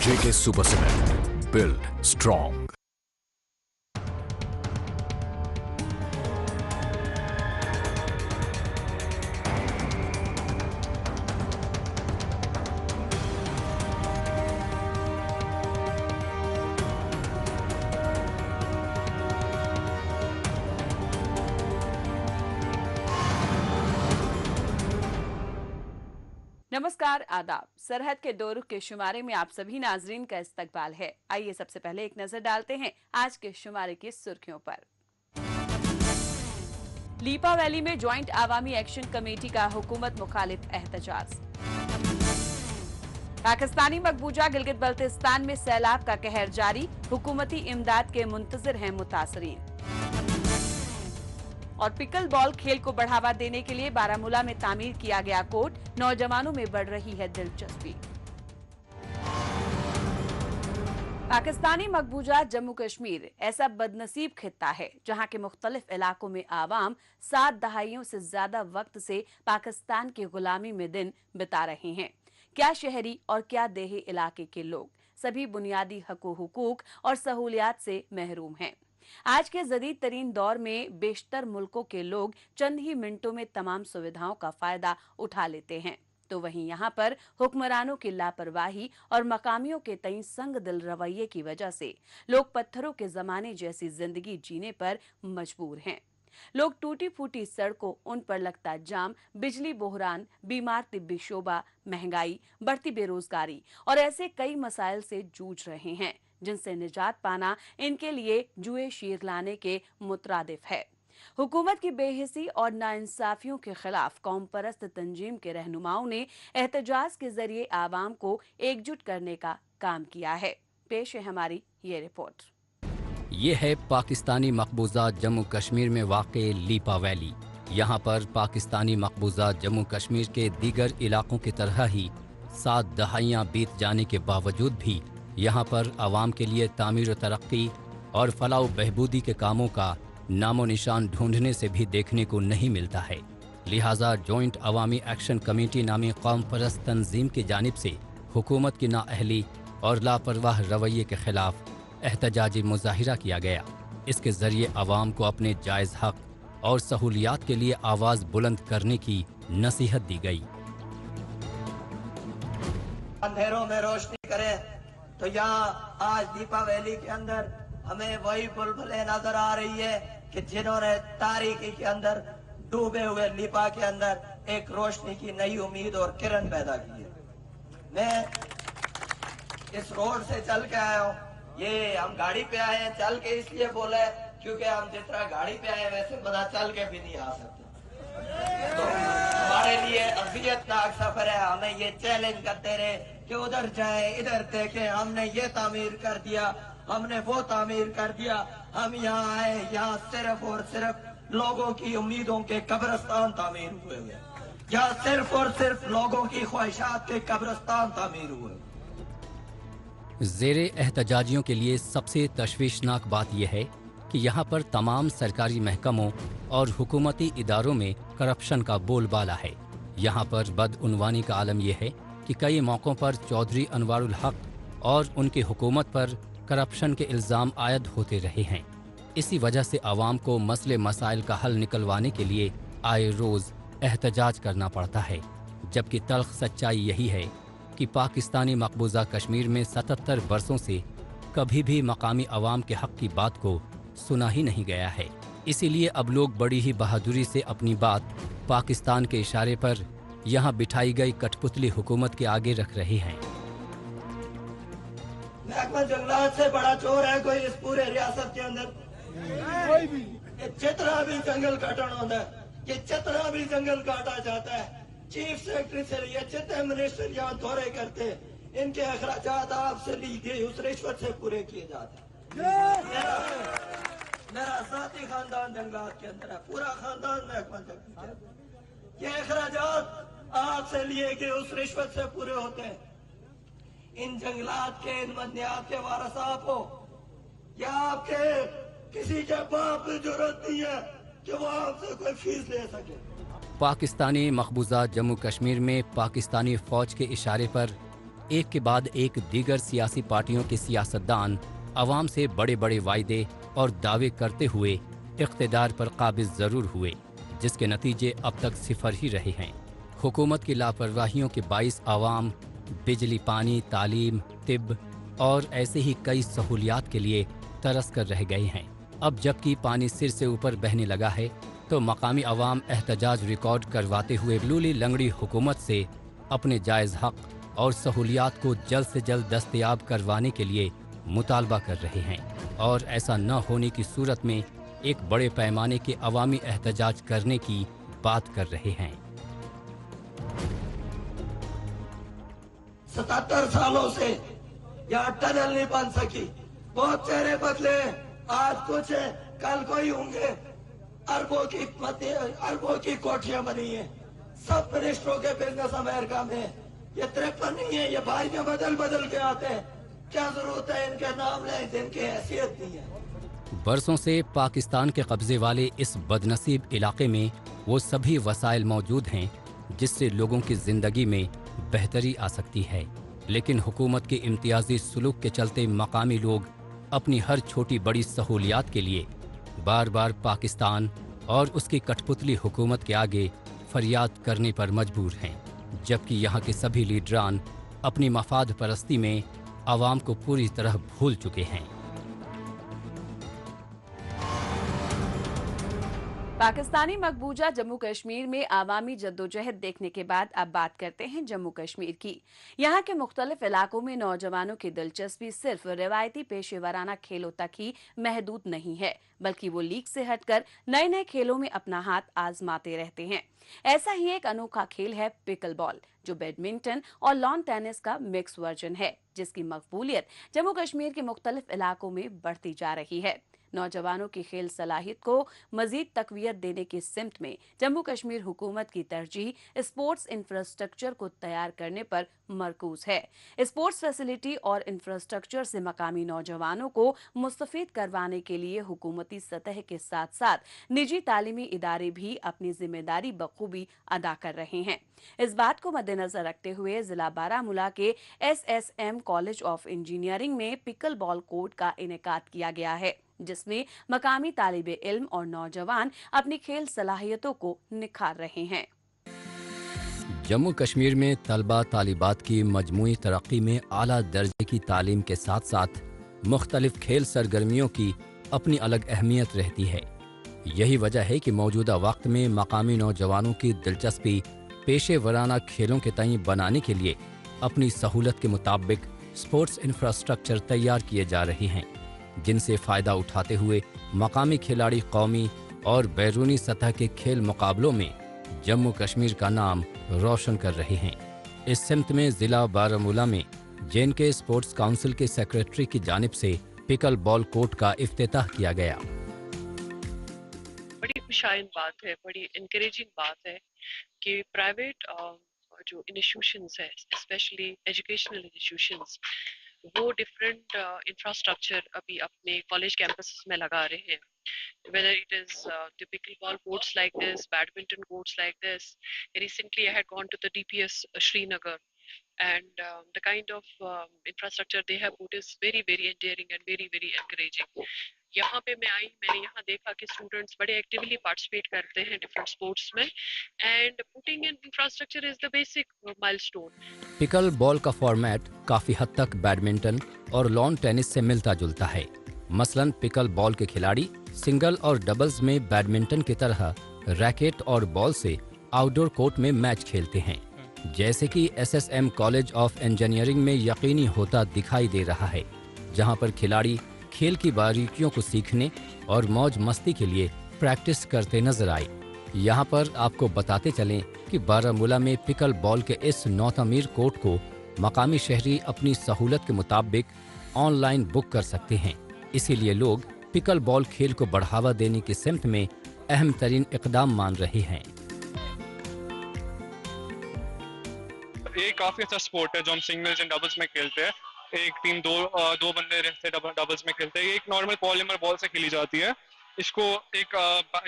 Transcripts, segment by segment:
JK Super Cement. Build strong. नमस्कार, आदाब। सरहद के दो रुख के शुमारे में आप सभी नाजरीन का इस्तकबाल है। आइए सबसे पहले एक नजर डालते हैं आज के शुमारे की सुर्खियों पर। लीपा वैली में ज्वाइंट आवामी एक्शन कमेटी का हुकूमत मुखालिफ एहतजाज। पाकिस्तानी मकबूजा गिलगित बल्तिस्तान में सैलाब का कहर जारी, हुकूमती इमदाद के मुंतजिर हैं मुतासरीन। और पिकल बॉल खेल को बढ़ावा देने के लिए बारामूला में तामीर किया गया कोर्ट, नौजवानों में बढ़ रही है दिलचस्पी। पाकिस्तानी मकबूजा जम्मू कश्मीर ऐसा बदनसीब खित्ता है जहां के मुख्तलिफ इलाकों में आवाम 7 दहाइयों से ज्यादा वक्त से पाकिस्तान की गुलामी में दिन बिता रहे हैं। क्या शहरी और क्या देही इलाके के लोग सभी बुनियादी हकूक और सहूलियात से महरूम हैं। आज के जदीद तरीन दौर में बेशतर मुल्कों के लोग चंद ही मिनटों में तमाम सुविधाओं का फायदा उठा लेते हैं, तो वहीं यहाँ पर हुक्मरानों की लापरवाही और मकामियों के तईं संग दिल रवैये की वजह से लोग पत्थरों के जमाने जैसी जिंदगी जीने पर मजबूर हैं। लोग टूटी फूटी सड़कों, उन पर लगता जाम, बिजली बोहरान, बीमार तिब्बी शोबा, महंगाई, बढ़ती बेरोजगारी और ऐसे कई मसाइल से जूझ रहे हैं जिनसे निजात पाना इनके लिए जुए शीर लाने के मुतरादिफ है। हुकूमत की बेहिसी और नाइंसाफियों के खिलाफ कौम परस्त तंजीम के रहनुमाओं ने एहतजाज के जरिए आवाम को एकजुट करने का काम किया है। पेश है हमारी ये रिपोर्ट। ये है पाकिस्तानी मकबूजा जम्मू कश्मीर में वाक़े लीपा वैली। यहाँ पर पाकिस्तानी मकबूजा जम्मू कश्मीर के दीगर इलाकों की तरह ही 7 दहाइयाँ बीत जाने के बावजूद भी यहाँ पर आवाम के लिए तामीर व तरक्की और फलाह बहबूदी के कामों का नामो निशान ढूंढने से भी देखने को नहीं मिलता है। लिहाजा जॉइंट अवामी एक्शन कमेटी नामी कौम परस्त तंजीम की जानिब से हुकूमत की नाअहली और लापरवाह रवैये के खिलाफ एहतजाजी मुजाहिरा किया गया। इसके जरिए आवाम को अपने जायज़ हक और सहूलियात के लिए आवाज़ बुलंद करने की नसीहत दी गई। अंधेरों में रोशनी करें तो यहाँ आज लीपा वैली के अंदर हमें वही बुलबुलें नजर आ रही है कि जिन्होंने तारीकी के अंदर डूबे हुए लीपा के अंदर एक रोशनी की नई उम्मीद और किरण पैदा की है। मैं इस रोड से चल के आया हूँ। ये हम गाड़ी पे आए हैं, चल के इसलिए बोला है क्योंकि हम जिस तरह गाड़ी पे आए वैसे बना चल के भी नहीं आ सकते। तो हमारे लिए अज़ियतनाक सफर है। हमें ये चैलेंज करते रहे कि उधर जाए, इधर देखें, हमने ये तामीर कर दिया, हमने वो तामीर कर दिया। हम यहाँ आए, यहाँ सिर्फ और सिर्फ लोगों की उम्मीदों के कब्रिस्तान तामीर हुए हैं। यहाँ सिर्फ और सिर्फ लोगों की ख्वाहिशात के कब्रिस्तान तामीर हुए। ज़ेरे एहतजाजियों के लिए सबसे तशवीशनाक बात यह है कि यहाँ पर तमाम सरकारी महकमों और हुकूमती इदारों में करप्शन का बोलबाला है। यहाँ पर बदउनवानी का आलम यह है कि कई मौक़ों पर चौधरी अनवारुल हक और उनकी हुकूमत पर करप्शन के इल्ज़ाम आयद होते रहे हैं। इसी वजह से आवाम को मसले मसाइल का हल निकलवाने के लिए आए रोज़ एहतजाज करना पड़ता है। जबकि तल्ख़ सच्चाई यही है कि पाकिस्तानी मकबूजा कश्मीर में 77 बरसों से कभी भी मकामी अवाम के हक़ की बात को सुना ही नहीं गया है। इसीलिए अब लोग बड़ी ही बहादुरी से अपनी बात पाकिस्तान के इशारे पर यहाँ बिठाई गई कठपुतली हुकूमत के आगे रख रहे हैं। महकमा जंगलात से बड़ा चोर है कोई इस पूरे रियासत के अंदर? कोई भी। जितना भी जंगल काटना होता है, ये जितना भी जंगल काटा जाता है, चीफ सेक्रेटरी से लिए जितने मिनिस्टर यहाँ दौरे करते, इनके अखराजात आपसे ली गई उस रिश्वत से पूरे किए जाते हैं। मेरा साथी खानदान जंगलात के अंदर है, पूरा खानदान महकमा जंगलात। ये अखराजात आपसे लिए गए उस रिश्वत से पूरे होते हैं। इन जंगलात के, इन मदनियात के वारस आप हो या आपके किसी के बाप की जरूरत नहीं है कि वो आपसे कोई फीस ले सके। पाकिस्तानी मकबूजा जम्मू कश्मीर में पाकिस्तानी फ़ौज के इशारे पर एक के बाद एक दीगर सियासी पार्टियों के सियासतदान अवाम से बड़े बड़े वायदे और दावे करते हुए इख्तिदार पर काबिज ज़रूर हुए, जिसके नतीजे अब तक सिफर ही रहे हैं। हुकूमत की लापरवाहियों के बाइस आवाम बिजली, पानी, तालीम, तिब और ऐसे ही कई सहूलियात के लिए तरस कर रह गए हैं। अब जबकि पानी सिर से ऊपर बहने लगा है तो मकामी अवाम एहतजाज रिकॉर्ड करवाते हुए लूली लंगड़ी हुकूमत से अपने जायज़ हक और सहूलियात को जल्द से जल्द दस्तयाब करवाने के लिए मुतालबा कर रहे हैं, और ऐसा न होने की सूरत में एक बड़े पैमाने के अवामी एहतजाज करने की बात कर रहे हैं। 77 सालों से यहाँ टनल नहीं बन सकी, बहुत चेहरे बदले, आज कुछ है कल कोई होंगे। अरबों की कोठियां बनी है, सब मिनिस्टरों के बिजनेस अमेरिका में। ये 53 नहीं है, ये भाइयां बदल बदल के आते हैं। क्या जरूरत है इनके नाम लें जिनकी हैसियत नहीं है। बरसों से पाकिस्तान के कब्जे वाले इस बदनसीब इलाके में वो सभी वसाइल मौजूद हैं जिससे लोगों की जिंदगी में बेहतरी आ सकती है, लेकिन हुकूमत के इम्तियाजी सुलूक के चलते मकामी लोग अपनी हर छोटी बड़ी सहूलियात के लिए बार बार पाकिस्तान और उसकी कठपुतली हुकूमत के आगे फरियाद करने पर मजबूर हैं, जबकि यहाँ के सभी लीडरान अपनी मफाद परस्ती में आवाम को पूरी तरह भूल चुके हैं। पाकिस्तानी मकबूजा जम्मू कश्मीर में आवामी जद्दोजहद देखने के बाद अब बात करते हैं जम्मू कश्मीर की। यहाँ के मुख्तलिफ इलाकों में नौजवानों की दिलचस्पी सिर्फ रिवायती पेशेवराना खेलों तक ही महदूद नहीं है, बल्कि वो लीग से हटकर नए नए खेलों में अपना हाथ आजमाते रहते हैं। ऐसा ही एक अनोखा खेल है पिकल बॉल, जो बैडमिंटन और लॉन टेनिस का मिक्स वर्जन है, जिसकी मकबूलियत जम्मू कश्मीर के मुख्तलिफ इलाकों में बढ़ती जा रही है। नौजवानों की खेल सलाहियत को मजीद तकवीत देने की सिमत में जम्मू कश्मीर हुकूमत की तरजीह स्पोर्ट्स इंफ्रास्ट्रक्चर को तैयार करने पर मरकूज है। स्पोर्ट्स फैसिलिटी और इंफ्रास्ट्रक्चर से मकामी नौजवानों को मुस्तफीद करवाने के लिए हुकूमती सतह के साथ साथ निजी तालीमी इदारे भी अपनी जिम्मेदारी बखूबी अदा कर रहे हैं। इस बात को मद्देनजर रखते हुए जिला बारामूला के SSM कॉलेज ऑफ इंजीनियरिंग में पिकल बॉल कोर्ट का इनेकाद किया गया है, जिसमें मकामी तालिबे इल्म और नौजवान अपनी खेल सलाहियतों को निखार रहे हैं। जम्मू कश्मीर में तलबा तालिबात की मजमूई तरक्की में आला दर्जे की तालीम के साथ साथ मुख्तलिफ खेल सरगर्मियों की अपनी अलग अहमियत रहती है। यही वजह है कि मौजूदा वक्त में मकामी नौजवानों की दिलचस्पी पेशे वराना खेलों के तय बनाने के लिए अपनी सहूलत के मुताबिक स्पोर्ट्स इंफ्रास्ट्रक्चर तैयार किए जा रहे हैं, जिनसे फ़ायदा उठाते हुए मकामी खिलाड़ी कौमी और बैरूनी सतह के खेल मुकाबलों में जम्मू कश्मीर का नाम रोशन कर रहे हैं। इस सिमत में ज़िला बारामूला में JNK स्पोर्ट्स काउंसिल के सेक्रेटरी की जानिब से पिकल बॉल कोर्ट का इफ्तिताह किया गया। बड़ी खुशाइन बात है, बड़ी इनकरेजिंग बात है कि प्राइवेट जो इंस्टीट्यूशंस है, स्पेशली एजुकेशनल इंस्टीट्यूशंस, वो डिफरेंट इंफ्रास्ट्रक्चर अभी अपने कॉलेज कैंपसेस में लगा रहे हैं। Whether it is the pickleball courts like this, badminton courts like this. Recently, I had gone to the DPS Srinagar, and the kind of infrastructure they have put is very, very endearing and very, very encouraging. यहाँ पे मैं आई, मैंने यहाँ देखा कि students बड़े actively participate करते हैं डिफरेंट स्पोर्ट्स में, and putting in infrastructure is the basic milestone. Pickle ball का फॉर्मेट काफ़ी हद तक बैडमिंटन और लॉन टेनिस से मिलता जुलता है। मसलन पिकल बॉल के खिलाड़ी सिंगल और डबल्स में बैडमिंटन की तरह रैकेट और बॉल से आउटडोर कोर्ट में मैच खेलते हैं, जैसे कि SSM कॉलेज ऑफ इंजीनियरिंग में यकीनी होता दिखाई दे रहा है, जहां पर खिलाड़ी खेल की बारीकियों को सीखने और मौज मस्ती के लिए प्रैक्टिस करते नजर आए। यहाँ पर आपको बताते चलें कि बारामूला में पिकल बॉल के इस नौतमीर कोर्ट को मकामी शहरी अपनी सहूलत के मुताबिक ऑनलाइन बुक कर सकते हैं। इसीलिए लोग पिकल बॉल खेल को बढ़ावा देने की सिमत में अहम तरीन इकदाम मान रहे हैं। ये काफी अच्छा स्पोर्ट है जो हम सिंगल्स एंड डबल्स में खेलते हैं। एक टीम दो बंदे रहते हैं, डबल्स में खेलते हैं। ये एक नॉर्मल पॉलीमर बॉल से खेली जाती है। इसको एक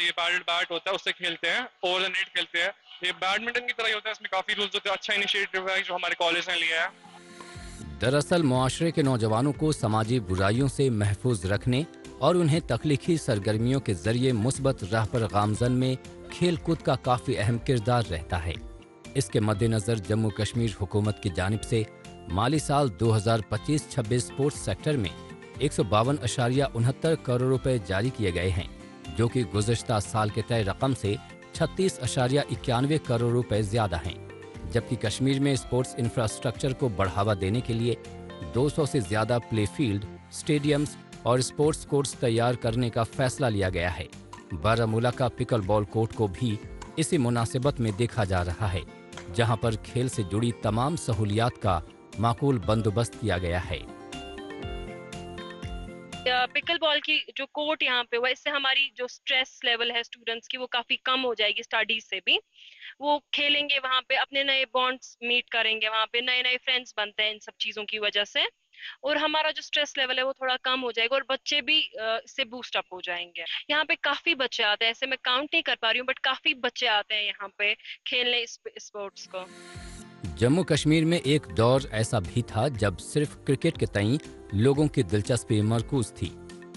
ये पैडल बैट होता है, उससे खेलते हैं, ओवर द नेट खेलते हैं। ये बैडमिंटन की तरह ही होता है, इसमें काफी रूल्स होते हैं। अच्छा इनिशिएटिव है जो हमारे कॉलेज ने लिया है। दरअसल मुआशरे के नौजवानों को समाजी बुराइयों से महफूज रखने और उन्हें तख्लीकी सरगर्मियों के जरिए मुस्बत राह पर गामजन में खेल कूद का काफ़ी अहम किरदार रहता है। इसके मद्देनज़र जम्मू कश्मीर हुकूमत की जानिब से माली साल 2025-26 स्पोर्ट्स सेक्टर में 152.69 करोड़ रुपए जारी किए गए हैं, जो कि गुज़श्ता साल के तय रकम से 36.91 करोड़ रुपए ज़्यादा हैं। जबकि कश्मीर में स्पोर्ट्स इंफ्रास्ट्रक्चर को बढ़ावा देने के लिए 200 से ज़्यादा प्ले फील्ड, स्टेडियम्स और स्पोर्ट्स कोर्ट्स तैयार करने का फैसला लिया गया है। बारामूला का पिकल बॉल कोर्ट को भी इसी मुनासिबत में देखा जा रहा है, जहां पर खेल से जुड़ी तमाम सहूलियात का माकूल बंदोबस्त किया गया है। पिकल बॉल की जो कोर्ट यहाँ पे हुआ, इससे हमारी जो स्ट्रेस लेवल है स्टूडेंट्स की वो काफी कम हो जाएगी। स्टडीज से भी वो खेलेंगे, वहाँ पे अपने नए बॉन्ड्स मीट करेंगे, वहाँ पे नए नए फ्रेंड्स बनते हैं इन सब चीजों की वजह से, और हमारा जो स्ट्रेस लेवल है वो थोड़ा कम हो जाएगा और बच्चे भी इससे बूस्ट अप हो जाएंगे। यहाँ पे काफी बच्चे आते हैं, ऐसे मैं काउंट नहीं कर पा रही हूँ, बट काफी बच्चे आते हैं यहाँ पे खेलने इस स्पोर्ट्स को। जम्मू कश्मीर में एक दौर ऐसा भी था जब सिर्फ क्रिकेट के तईं लोगों की दिलचस्पी मरकूज थी,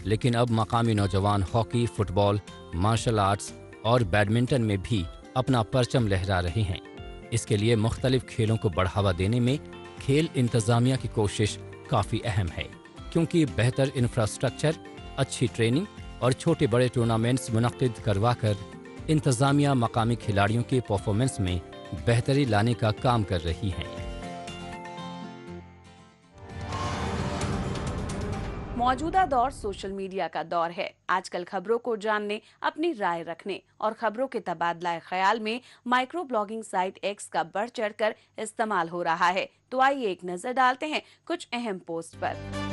लेकिन अब मकामी नौजवान हॉकी, फुटबॉल, मार्शल आर्ट्स और बैडमिंटन में भी अपना परचम लहरा रहे हैं। इसके लिए मुख्तलिफ खेलों को बढ़ावा देने में खेल इंतजामिया की कोशिश काफ़ी अहम है, क्योंकि बेहतर इंफ्रास्ट्रक्चर, अच्छी ट्रेनिंग और छोटे बड़े टूर्नामेंट्स मुनक्किद करवाकर इंतजामिया मकामी खिलाड़ियों के परफॉर्मेंस में बेहतरी लाने का काम कर रही है। मौजूदा दौर सोशल मीडिया का दौर है। आजकल खबरों को जानने, अपनी राय रखने और खबरों के तबादला ख्याल में माइक्रो ब्लॉगिंग साइट एक्स का बढ़ चढ़कर इस्तेमाल हो रहा है। तो आइए एक नजर डालते हैं कुछ अहम पोस्ट पर।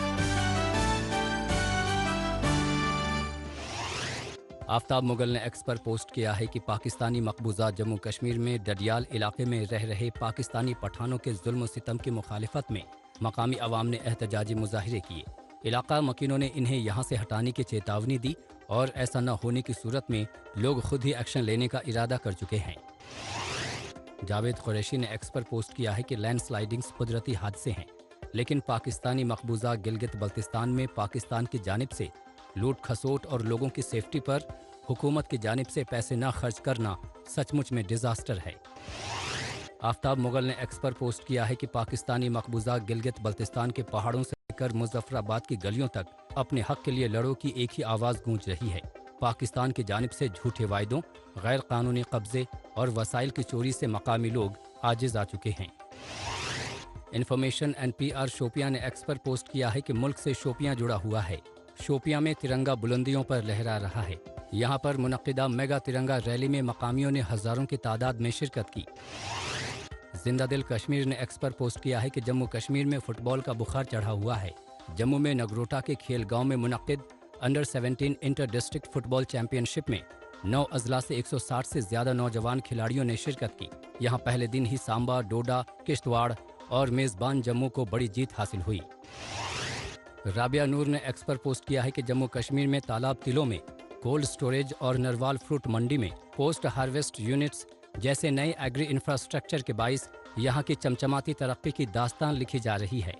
आफ्ताब मुगल ने एक्स पर पोस्ट किया है कि पाकिस्तानी मकबूजा जम्मू कश्मीर में डडियाल इलाके में रह रहे पाकिस्तानी पठानों के जुल्म सितम की मुखालिफत में मकामी अवाम ने एहतजाजी मुजाहिरे किए। इलाका मकीनों ने इन्हें यहाँ से हटाने की चेतावनी दी और ऐसा न होने की सूरत में लोग खुद ही एक्शन लेने का इरादा कर चुके हैं। जावेद कुरैशी ने एक्स पर पोस्ट किया है कि लैंडस्लाइडिंग्स कुदरती हादसे हैं, लेकिन पाकिस्तानी मकबूजा गिलगित बल्तिस्तान में पाकिस्तान की जानिब से लूट खसोट और लोगों की सेफ्टी पर हुकूमत की जानिब से पैसे न खर्च करना सचमुच में डिजास्टर है। आफ्ताब मुगल ने एक्स पर पोस्ट किया है कि पाकिस्तानी मकबूजा गिलगित बल्तिस्तान के पहाड़ों से लेकर मुजफ्फराबाद की गलियों तक अपने हक के लिए लड़ो की एक ही आवाज़ गूंज रही है। पाकिस्तान की जानिब से झूठे वायदों, गैर कानूनी कब्जे और वसाइल की चोरी से मकामी लोग आजिज आ चुके हैं। इंफॉर्मेशन NPR शोपियां ने एक्स पर पोस्ट किया है कि मुल्क से शोपियां जुड़ा हुआ है। शोपियां में तिरंगा बुलंदियों पर लहरा रहा है। यहाँ पर मुनक्किदा मेगा तिरंगा रैली में मकामियों ने हजारों की तादाद में शिरकत की। जिंदा दिल कश्मीर ने एक्स पर पोस्ट किया है कि जम्मू कश्मीर में फुटबॉल का बुखार चढ़ा हुआ है। जम्मू में नगरोटा के खेल गांव में मुनक्किद under 17 inter district football championship में 9 अजला से 160 से ज्यादा नौजवान खिलाड़ियों ने शिरकत की। यहाँ पहले दिन ही सांबा, डोडा, किश्तवाड़ और मेजबान जम्मू को बड़ी जीत हासिल हुई। राबिया नूर ने एक्स पर पोस्ट किया है कि जम्मू कश्मीर में तालाब तिलों में कोल्ड स्टोरेज और नरवाल फ्रूट मंडी में पोस्ट हार्वेस्ट यूनिट्स जैसे नए एग्री इंफ्रास्ट्रक्चर के बाइस यहाँ की चमचमाती तरक्की की दास्तान लिखी जा रही है।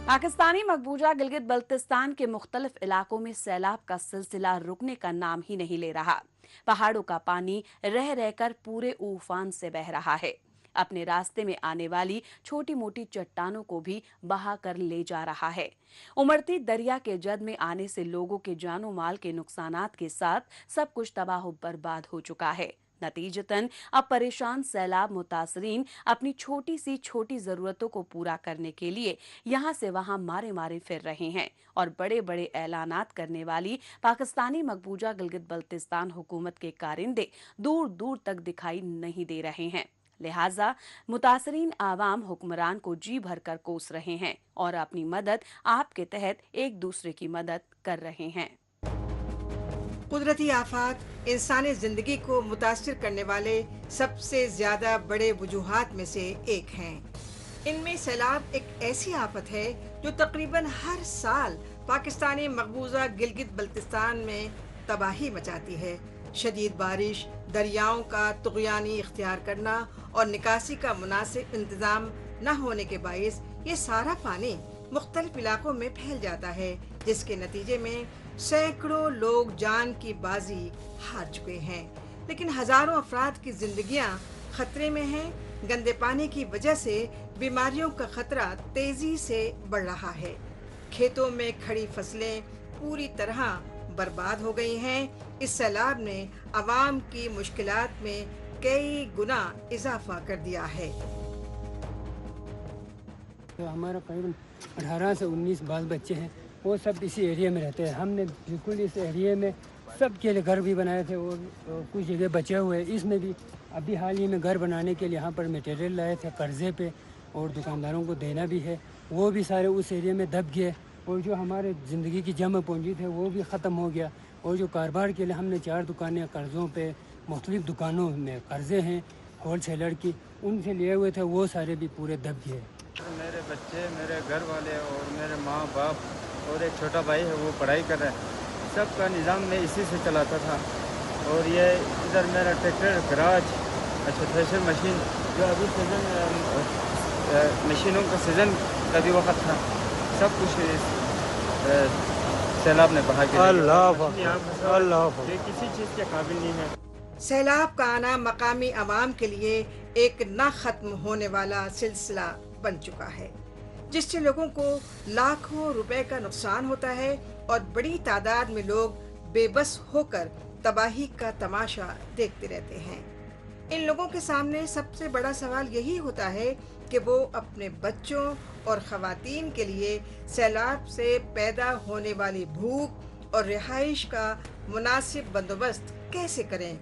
पाकिस्तानी मकबूजा गिलगित बल्तिस्तान के मुख्तलिफ इलाकों में सैलाब का सिलसिला रुकने का नाम ही नहीं ले रहा। पहाड़ों का पानी रह रहकर पूरे उफान से बह रहा है। अपने रास्ते में आने वाली छोटी मोटी चट्टानों को भी बहा कर ले जा रहा है। उमड़ती दरिया के जद में आने से लोगों के जानो माल के नुकसानात के साथ सब कुछ तबाह बर्बाद हो चुका है। नतीजतन अब परेशान सैलाब मुतासरीन अपनी छोटी सी छोटी जरूरतों को पूरा करने के लिए यहाँ से वहाँ मारे मारे फिर रहे हैं और बड़े बड़े ऐलानात करने वाली पाकिस्तानी मकबूजा गिलगित बल्तिस्तान हुकूमत के कारिंदे दूर दूर तक दिखाई नहीं दे रहे हैं। लिहाजा मुतासरीन आवाम हुक्मरान को जी भर कर कोस रहे हैं और अपनी मदद आपके तहत एक दूसरे की मदद कर रहे हैं। कुदरती आफात इंसानी जिंदगी को मुतासिर करने वाले सबसे ज्यादा बड़े वजूहात में से एक हैं। इनमें सैलाब एक ऐसी आफत है जो तकरीबन हर साल पाकिस्तानी मकबूजा गिलगित बल्तिस्तान में तबाही मचाती है। शदीद बारिश, दरियाओं का तुग़यानी इख्तियार करना और निकासी का मुनासिब इंतज़ाम न होने के बाइस ये सारा पानी मुख्तलिफ इलाकों में फैल जाता है, जिसके नतीजे में सैकड़ों लोग जान की बाजी हार चुके हैं, लेकिन हजारों अफराद की जिंदगियां खतरे में हैं। गंदे पानी की वजह से बीमारियों का खतरा तेजी से बढ़ रहा है। खेतों में खड़ी फसलें पूरी तरह बर्बाद हो गई हैं। इस सैलाब ने अवाम की मुश्किलात में कई गुना इजाफा कर दिया है। तो हमारा करीबन 18 से 19 बाल बच्चे हैं, वो सब इसी एरिया में रहते हैं। हमने बिल्कुल इस एरिया में सब के लिए घर भी बनाए थे और कुछ जगह बचे हुए। इसमें भी अभी हाल ही में घर बनाने के लिए यहाँ पर मटेरियल लाए थे कर्जे पे और दुकानदारों को देना भी है, वो भी सारे उस एरिया में दब गए। और जो हमारे ज़िंदगी की जमा पूंजी थे वो भी ख़त्म हो गया। और जो कारोबार के लिए हमने 4 दुकानें कर्ज़ों पे मुख्तलिफ़ दुकानों में कर्ज़े हैं होल सेलर की, उनसे लिए हुए थे, वो सारे भी पूरे दब गए। मेरे बच्चे, मेरे घर वाले और मेरे माँ बाप और एक छोटा भाई है, वो पढ़ाई कर रहा है। सबका निज़ाम मैं इसी से चलाता था। और ये इधर मेरा ट्रैक्टर, गराज, थ्रेशर मशीन, जो अभी सीज़न मशीनों का सीज़न का भी वक्त था, सब कुछ सैलाब ने बहा के अल्लाह किसी चीज़ के काबिल नहीं है। सैलाब का आना मकामी अवाम के लिए एक न खत्म होने वाला सिलसिला बन चुका है, जिससे लोगों को लाखों रुपए का नुकसान होता है और बड़ी तादाद में लोग बेबस होकर तबाही का तमाशा देखते रहते हैं। इन लोगों के सामने सबसे बड़ा सवाल यही होता है कि वो अपने बच्चों और ख़वातीन के लिए सैलाब से पैदा होने वाली भूख और रिहाइश का मुनासिब बंदोबस्त कैसे करें।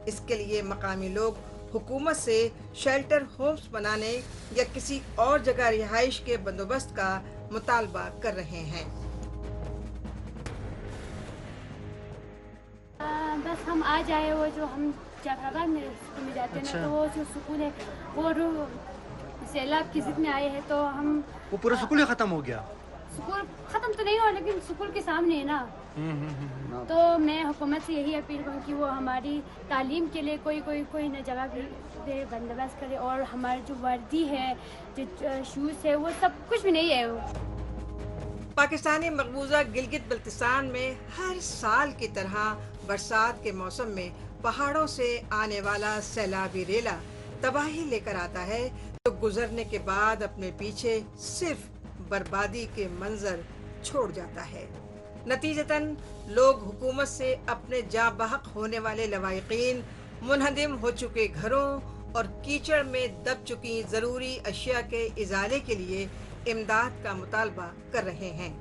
इसके लिए मकामी लोग हुकूमत से शेल्टर होम्स बनाने या किसी और जगह रिहाइश के बंदोबस्त का मुतालबा कर रहे हैं। बस हम आ जाए, वो जो हम जाफराबाद में स्कूल में जाते हैं ना, तो वो जो स्कूल है वो सैलाब की जिद में आए हैं, तो हम वो पूरा स्कूल ही खत्म हो गया। स्कूल खत्म तो नहीं हुआ, लेकिन स्कूल के सामने है ना। तो मैं हुकूमत से यही अपील करूँ कि वो हमारी तालीम के लिए कोई न जगह भी दे, बंदोबस्त करे। और हमारी जो वर्दी है, जो शूज़ है, वो सब कुछ भी नहीं है। पाकिस्तानी मकबूजा गिलगित बल्तिस्तान में हर साल की तरह बरसात के मौसम में पहाड़ों से आने वाला सैलाबी रेला तबाही लेकर आता है, तो गुजरने के बाद अपने पीछे सिर्फ बर्बादी के मंजर छोड़ जाता है। नतीजतन लोग हुकूमत से अपने जाँ बहक होने वाले लवाहिकीन, मुनहदिम हो चुके घरों और कीचड़ में दब चुकी ज़रूरी अशिया के इजाले के लिए इमदाद का मुतालबा कर रहे हैं।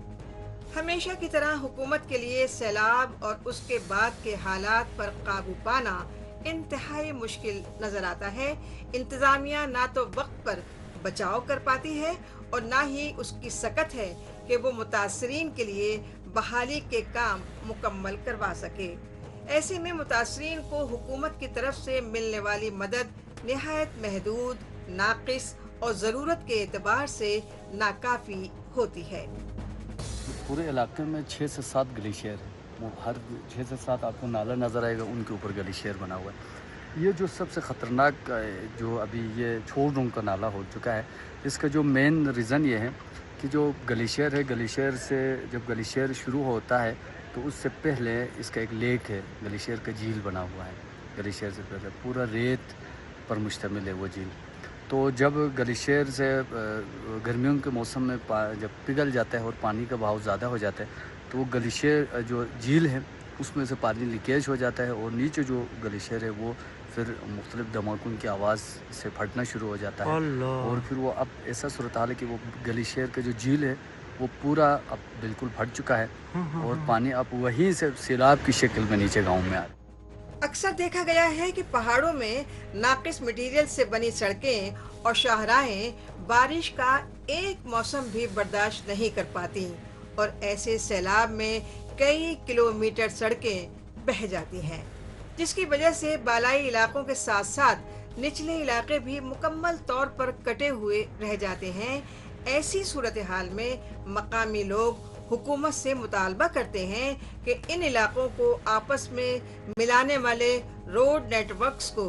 हमेशा की तरह हुकूमत के लिए सैलाब और उसके बाद के हालात पर काबू पाना इंतहाई मुश्किल नजर आता है। इंतजामिया ना तो वक्त पर बचाव कर पाती है और ना ही उसकी सकत है कि वो मुतासरीन के लिए बहाली के काम मुकम्मल करवा सके। ऐसे में मुतासरीन को हुकूमत की तरफ से मिलने वाली मदद निहायत महदूद, नाकिस और ज़रूरत के एतबार से नाकाफ़ी होती है। पूरे इलाके में 6 से 7 ग्लेशियर है, वो हर 6 से 7 आपको नाला नज़र आएगा, उनके ऊपर ग्लेशियर बना हुआ है। ये जो सबसे ख़तरनाक जो अभी ये छोड़ का नाला हो चुका है, इसका जो मेन रीज़न ये है कि जो ग्लेशियर है, ग्लेशियर से जब ग्लेशियर शुरू होता है तो उससे पहले इसका एक लेक है, ग्लेशियर का झील बना हुआ है। ग्लेशियर से पहले पूरा रेत पर मुश्तमिल है वो झील। तो जब ग्लेशियर से गर्मियों के मौसम में जब पिघल जाता है और पानी का बहाव ज़्यादा हो जाता है, तो वो ग्लेशियर जो झील है उसमें से पानी लीकेज हो जाता है और नीचे जो ग्लेशियर है वो फिर मुख्तलिफ धमाकों की आवाज़ से फटना शुरू हो जाता है। और फिर वो अब ऐसा सूरत हाल है कि वो ग्लेशियर का जो झील है वो पूरा अब बिल्कुल फट चुका है और पानी अब वहीं से सैलाब की शक्ल में नीचे गाँव में आ रहा है। अक्सर देखा गया है कि पहाड़ों में नाकिस मटेरियल से बनी सड़कें और शाहराहें बारिश का एक मौसम भी बर्दाश्त नहीं कर पाती और ऐसे सैलाब में कई किलोमीटर सड़कें बह जाती हैं, जिसकी वजह से बालाई इलाकों के साथ साथ निचले इलाके भी मुकम्मल तौर पर कटे हुए रह जाते हैं। ऐसी सूरत हाल में मकामी लोग हुकूमत से मुतालबा करते हैं कि इन इलाकों को आपस में मिलाने वाले रोड नेटवर्क्स को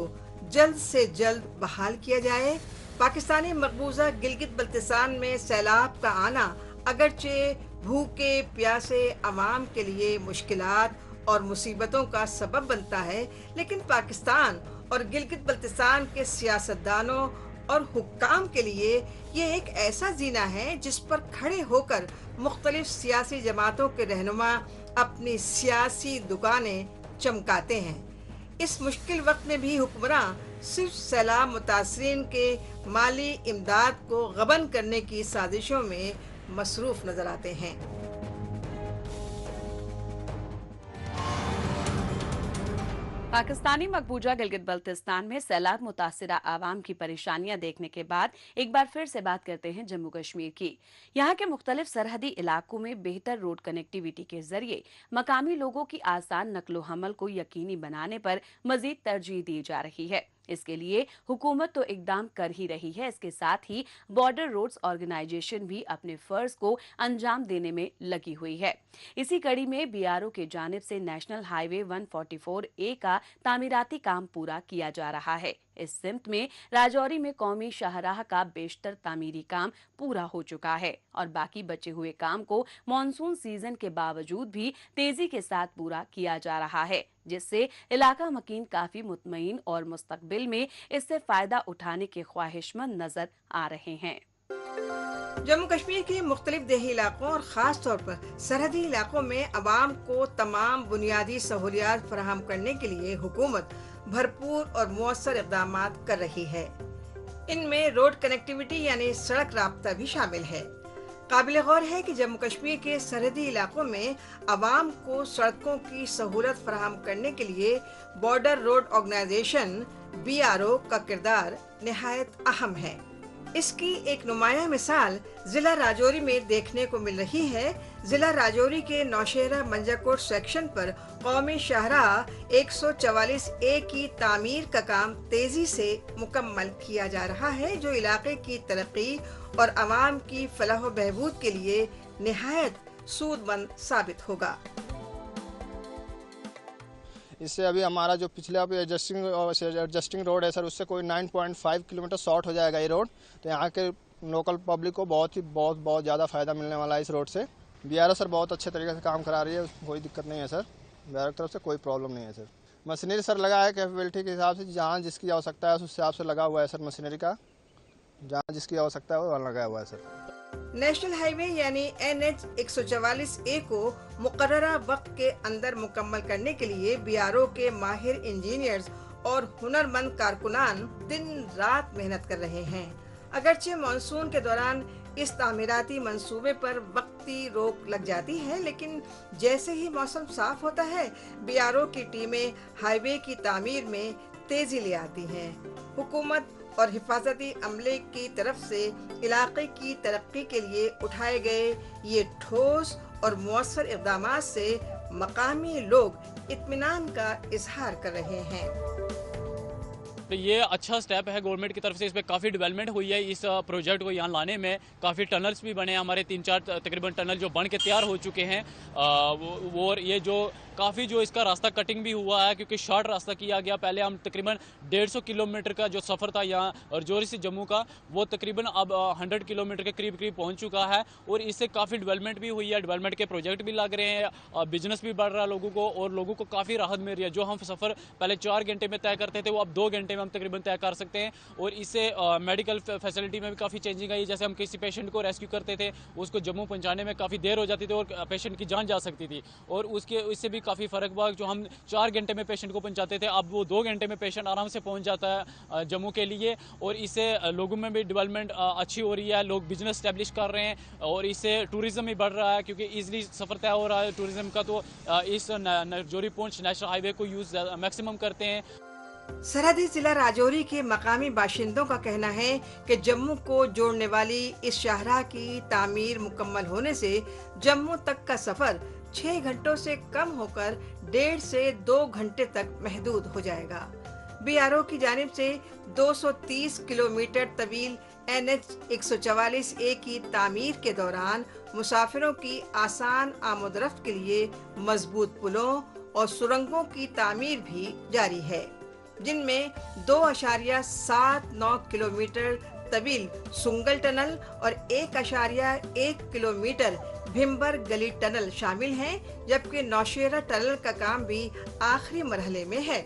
जल्द से जल्द बहाल किया जाए। पाकिस्तानी मकबूजा गिलगित बल्तिस्तान में सैलाब का आना अगरचे भूखे प्यासे अवाम के लिए मुश्किलात और मुसीबतों का सबब बनता है, लेकिन पाकिस्तान और गिलगित बल्तिस्तान के सियासतदानों और हुक्काम के लिए ये एक ऐसा जीना है जिस पर खड़े होकर मुख्तलिफ सियासी जमातों के रहनुमा अपनी सियासी दुकानें चमकाते हैं। इस मुश्किल वक्त में भी हुक्मरान सिर्फ सैलाब मुतासरीन के माली इमदाद को गबन करने की साजिशों में मसरूफ नजर आते हैं। पाकिस्तानी मकबूजा गिलगित बल्तिस्तान में सैलाब मुतासिरा आवाम की परेशानियां देखने के बाद एक बार फिर से बात करते हैं जम्मू कश्मीर की। यहाँ के मुख्तलिफ सरहदी इलाकों में बेहतर रोड कनेक्टिविटी के जरिए मकामी लोगों की आसान नकलो हमल को यकीनी बनाने पर मजीद तरजीह दी जा रही है। इसके लिए हुकूमत तो इकदाम कर ही रही है, इसके साथ ही बॉर्डर रोड्स ऑर्गेनाइजेशन भी अपने फर्ज को अंजाम देने में लगी हुई है। इसी कड़ी में बीआरओ के जानिब से नेशनल हाईवे 144A का तामीराती काम पूरा किया जा रहा है। इस सिमत में राजौरी में कौमी शाहराह का बेशतर तामीरी काम पूरा हो चुका है और बाकी बचे हुए काम को मॉनसून सीजन के बावजूद भी तेजी के साथ पूरा किया जा रहा है, जिससे इलाका मकीन काफी मुतमईन और मुस्तकबिल में इससे फायदा उठाने के ख्वाहिशमंद नजर आ रहे हैं। जम्मू कश्मीर के मुख्तलिफ देही इलाकों और खास तौर पर सरहदी इलाकों में अवाम को तमाम बुनियादी सहूलियात फराहम करने के लिए हुकूमत भरपूर और मुअस्सर इक़दाम कर रही है। इनमें रोड कनेक्टिविटी यानी सड़क राब्ता भी शामिल है। काबिल गौर है कि जम्मू कश्मीर के सरहदी इलाकों में अवाम को सड़कों की सहूलत फराहम करने के लिए बॉर्डर रोड ऑर्गेनाइजेशन BRO का किरदार निहायत अहम है। इसकी एक नुमाया मिसाल जिला राजौरी में देखने को मिल रही है। जिला राजौरी के नौशहरा मंजाकोट सेक्शन पर कौमी शाहराह 144A की तामीर का काम तेजी से मुकम्मल किया जा रहा है, जो इलाके की तरक्की और अवाम की फलाह व बहबूद के लिए निहायत सूदमंद साबित होगा। इससे अभी हमारा जो पिछले एडजस्टिंग रोड है सर, उससे कोई 9.5 किलोमीटर शॉर्ट हो जाएगा ये रोड। तो यहाँ के लोकल पब्लिक को बहुत ज़्यादा फ़ायदा मिलने वाला है इस रोड से। BRO सर बहुत अच्छे तरीके से काम करा रही है, कोई दिक्कत नहीं है सर। BRO की तरफ से कोई प्रॉब्लम नहीं है सर। मशीनरी सर लगा है कैपेबिलिटी के हिसाब से, जहाँ जिसकी आवश्यकता है उस हिसाब से लगा हुआ है सर। मशीनरी का जहाँ जिसकी आवश्यकता है वो लगा हुआ है सर। नेशनल हाईवे यानी NH 144A को मुकर्ररा वक्त के अंदर मुकम्मल करने के लिए BRO के माहिर इंजीनियर्स और हुनरमंद कारकुनान दिन रात मेहनत कर रहे हैं। अगरचे मानसून के दौरान इस तामीराती मंसूबे पर वक्ती रोक लग जाती है, लेकिन जैसे ही मौसम साफ होता है BRO की टीमें हाईवे की तामीर में तेजी ले आती हैं। हुकूमत और हिफाजती अमले की तरफ से इलाके की तरक्की के लिए उठाए गए ये ठोस और मुअस्सर इक़दामात से मकामी लोग इत्मीनान का इजहार कर रहे हैं। तो ये अच्छा स्टेप है गवर्नमेंट की तरफ से। इसमें काफ़ी डेवलपमेंट हुई है इस प्रोजेक्ट को यहाँ लाने में। काफ़ी टनल्स भी बने हैं, हमारे 3-4 तकरीबन टनल जो बन के तैयार हो चुके हैं। वो और ये जो काफ़ी जो इसका रास्ता कटिंग भी हुआ है, क्योंकि शॉर्ट रास्ता किया गया। पहले हम तकरीबन 150 किलोमीटर का जो सफ़र था यहाँ राजौरी से जम्मू का, वो तकरीबन अब 100 किलोमीटर के करीब पहुँच चुका है। और इससे काफ़ी डेवलपमेंट भी हुई है, डेवलपमेंट के प्रोजेक्ट भी लग रहे हैं, बिजनेस भी बढ़ रहा है लोगों को, और लोगों को काफ़ी राहत मिल रही है। जो हम सफ़र पहले 4 घंटे में तय करते थे, वो अब 2 घंटे में हम तकरीबन तय कर सकते हैं। और इससे मेडिकल फैसिलिटी में भी काफ़ी चेंजिंग आई। जैसे हम किसी पेशेंट को रेस्क्यू करते थे, उसको जम्मू पहुँचाने में काफ़ी देर हो जाती थी और पेशेंट की जान जा सकती थी। और इससे भी काफ़ी फ़र्क हुआ। जो हम 4 घंटे में पेशेंट को पहुँचाते थे, अब वो 2 घंटे में पेशेंट आराम से पहुँच जाता है जम्मू के लिए। और इससे लोगों में भी डेवलपमेंट अच्छी हो रही है, लोग बिजनेस स्टैब्लिश कर रहे हैं, और इससे टूरिज़्म भी बढ़ रहा है, क्योंकि ईजिली सफ़र तय हो रहा है टूरिज़्म का। तो इस राजौरी पुंछ नेशनल हाईवे को यूज़ मैक्सिमम करते हैं। सरहदी जिला राजौरी के मकामी बाशिंदों का कहना है कि जम्मू को जोड़ने वाली इस शाहराह की तामीर मुकम्मल होने से जम्मू तक का सफर 6 घंटों से कम होकर 1.5 से 2 घंटे तक महदूद हो जाएगा। BRO की जानिब से 230 किलोमीटर तवील NH 144A की तामीर के दौरान मुसाफिरों की आसान आमदरफ्त के लिए मजबूत पुलों और सुरंगों की तामीर भी जारी है, जिनमें 2.79 किलोमीटर तवील सुंगल टनल और 1.1 किलोमीटर भिम्बर गली टनल शामिल हैं, जबकि नौशेरा टनल का काम भी आखिरी मरहले में है।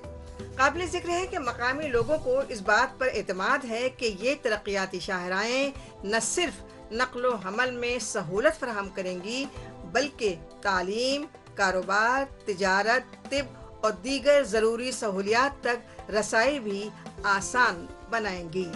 काबिल जिक्र है कि मकामी लोगों को इस बात पर एतमाद है कि ये तरक्याती शाहराएं न सिर्फ नक्लो हमल में सहूलत फराहम करेंगी, बल्कि तालीम, कारोबार, तिजारत, तिब और दीगर ज़रूरी सहूलियात तक रसाई भी आसान बनाएंगी।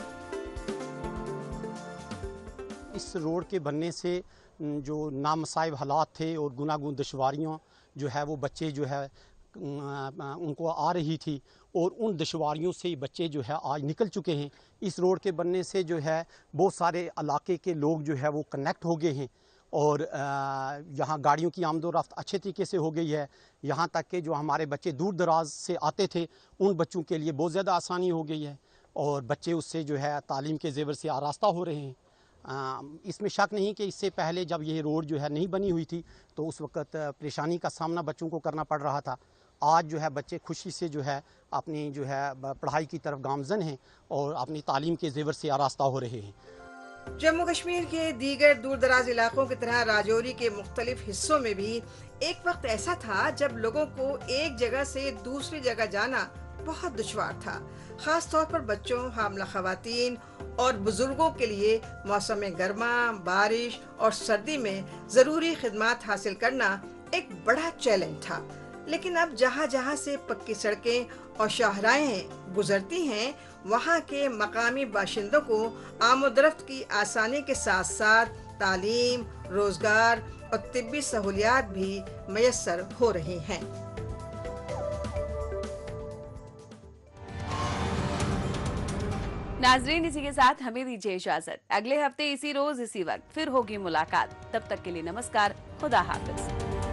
इस रोड के बनने से जो नामसाइब हालात थे और गुनागुन दुश्वारियाँ जो है वो बच्चे जो है उनको आ रही थी, और उन दुश्वारियों से बच्चे जो है आज निकल चुके हैं। इस रोड के बनने से जो है बहुत सारे इलाके के लोग जो है वो कनेक्ट हो गए हैं, और यहाँ गाड़ियों की आमदोरफ्त अच्छे तरीके से हो गई है। यहाँ तक कि जो हमारे बच्चे दूर दराज से आते थे उन बच्चों के लिए बहुत ज़्यादा आसानी हो गई है, और बच्चे उससे जो है तालीम के ज़ेवर से आरास्ता हो रहे हैं। इसमें शक नहीं कि इससे पहले जब ये रोड जो है नहीं बनी हुई थी तो उस वक्त परेशानी का सामना बच्चों को करना पड़ रहा था। आज जो है बच्चे खुशी से जो है अपनी जो है पढ़ाई की तरफ गामजन हैं और अपनी तालीम के ज़ेवर से आरास्ता हो रहे हैं। जम्मू कश्मीर के दीगर दूर दराज इलाकों की तरह राजौरी के मुख्तलिफ हिस्सों में भी एक वक्त ऐसा था जब लोगों को एक जगह से दूसरी जगह जाना बहुत दुश्वार था। खास तौर पर बच्चों, हामला खवातीन और बुजुर्गों के लिए मौसम गर्मा, बारिश और सर्दी में ज़रूरी खिदमात हासिल करना एक बड़ा चैलेंज था। लेकिन अब जहाँ जहाँ से पक्की सड़कें और शाहराहें गुजरती हैं, वहाँ के मकामी बाशिंदों को आमदरफ्त की आसानी के साथ साथ तालीम, रोजगार और तिब्बी सहूलियात भी मैसर हो रही हैं। नाजरीन, इसी के साथ हमें दीजिए इजाजत। अगले हफ्ते इसी रोज इसी वक्त फिर होगी मुलाकात। तब तक के लिए नमस्कार, खुदा हाफिज।